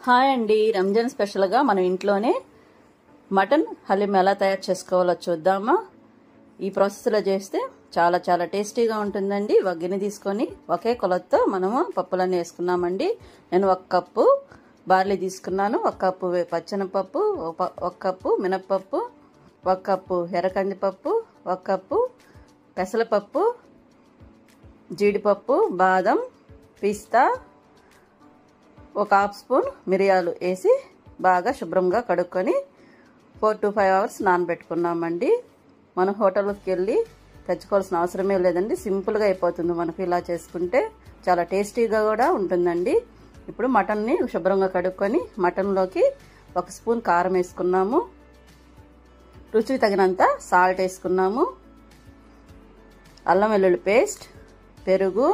Hi అండి, రంజాన్ స్పెషల్గా మనం ఇంట్లోనే మటన్ హలీం ఎలా తయారు చేసుకోవాలో చూద్దామా. ఈ ప్రాసెస్లో చేస్తే చాలా చాలా టేస్టీగా ఉంటుందండి. ఒక గిన్నె తీసుకొని ఒకే కొలతతో మనము పప్పులన్నీ వేసుకున్నామండి. నేను 1 కప్పు బార్లీ తీసుకున్నాను, 1 కప్పు పచ్చెనపప్పు, 1 కప్పు మినప్పప్పు, 1 కప్పు ఎర్రకందిపప్పు, 1 కప్పు పెసరపప్పు, జీడిపప్పు, బాదం, పిస్తా, 1 హాఫ్ స్పూన్ మిరియాలు వేసి బాగా శుభ్రంగా కడుక్కొని 4 to 5 అవర్స్ నానబెట్టుకున్నామండి. మనం హోటల్కి వెళ్ళి తెచ్చుకోవాల్సిన అవసరమే లేదండి, సింపుల్గా అయిపోతుంది. మనకు ఇలా చేసుకుంటే చాలా టేస్టీగా కూడా ఉంటుందండి. ఇప్పుడు మటన్ని శుభ్రంగా కడుక్కొని మటన్లోకి 1 స్పూన్ కారం వేసుకున్నాము, రుచికి తగినంత సాల్ట్ వేసుకున్నాము, అల్లం వెల్లుల్లి పేస్ట్, పెరుగు,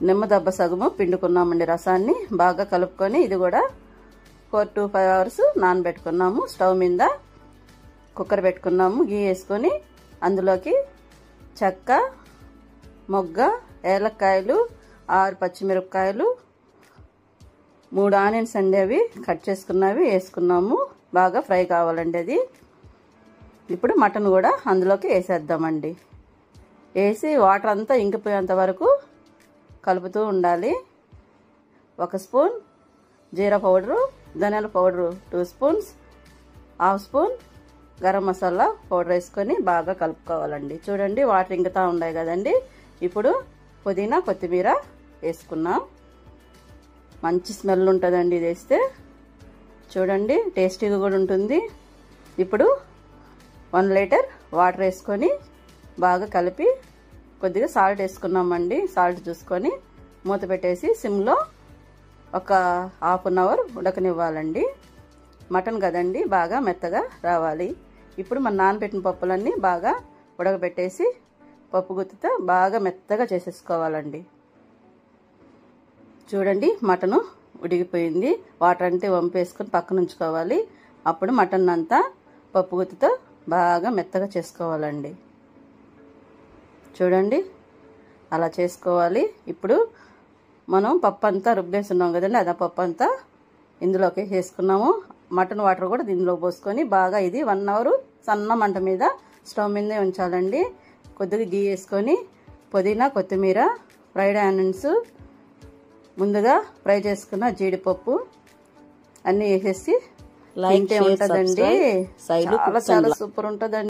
నిమ్మదబ్బ సగము పిండుకున్నామండి. రసాన్ని బాగా కలుపుకొని ఇది కూడా 4 to 5 అవర్స్ నానబెట్టుకున్నాము. స్టవ్ మీద కుక్కర్ పెట్టుకున్నాము, గీ వేసుకొని అందులోకి చెక్క, మొగ్గ, ఏలక్కాయలు, 6 పచ్చిమిరపకాయలు, 3 ఆనియన్స్ అండి, అవి కట్ చేసుకున్నవి వేసుకున్నాము. బాగా ఫ్రై కావాలండి అది. ఇప్పుడు మటన్ కూడా అందులోకి వేసేద్దామండి. వేసి వాటర్ అంతా ఇంకిపోయేంత వరకు కలుపుతూ ఉండాలి. 1 స్పూన్ జీరా పౌడరు, ధనియాల powder 2 spoons, half spoon garam masala powder వేసుకొని బాగా కలుపుకోవాలండి. చూడండి వాటర్ ఇంకుతా ఉన్నాయి కదండి. ఇప్పుడు పుదీనా, కొత్తిమీర వేసుకున్నాం. మంచి స్మెల్ ఉంటుందండి ఇది వేస్తే. చూడండి టేస్టీగా కూడా ఉంటుంది. ఇప్పుడు 1 లీటర్ వాటర్ వేసుకొని బాగా కలిపి కొద్దిగా సాల్ట్ వేసుకున్నామండి. సాల్ట్ చూసుకొని మూత పెట్టేసి సిమ్లో 1 హాఫ్ అన్ అవర్ ఉడకనివ్వాలండి. మటన్ కదండి, బాగా మెత్తగా రావాలి. ఇప్పుడు మన నానబెట్టిన పప్పులన్నీ బాగా ఉడకబెట్టేసి పప్పు గుత్తితో బాగా మెత్తగా చేసేసుకోవాలండి. చూడండి మటను ఉడికిపోయింది. వాటర్ అంటే వంపేసుకొని పక్కన ఉంచుకోవాలి. అప్పుడు మటన్ అంతా పప్పు గుత్తితో బాగా మెత్తగా చేసుకోవాలండి. చూడండి అలా చేసుకోవాలి. ఇప్పుడు మనం పప్పు అంతా రుబ్బేస్తున్నాం కదండి, అదే పప్పు అంతా ఇందులోకి వేసుకున్నాము. మటన్ వాటర్ కూడా దీనిలో పోసుకొని బాగా ఇది 1 అవర్ సన్న మంట మీద స్టవ్ మీదే ఉంచాలండి. కొద్దిగా గీ వేసుకొని పుదీనా, కొత్తిమీర, ఫ్రైడ్ ఆనియన్స్, ముందుగా ఫ్రై చేసుకున్న జీడిపప్పు అన్నీ వేసేసి ఉంటుందండి. చాలా చాలా సూపర్ ఉంటుందండి.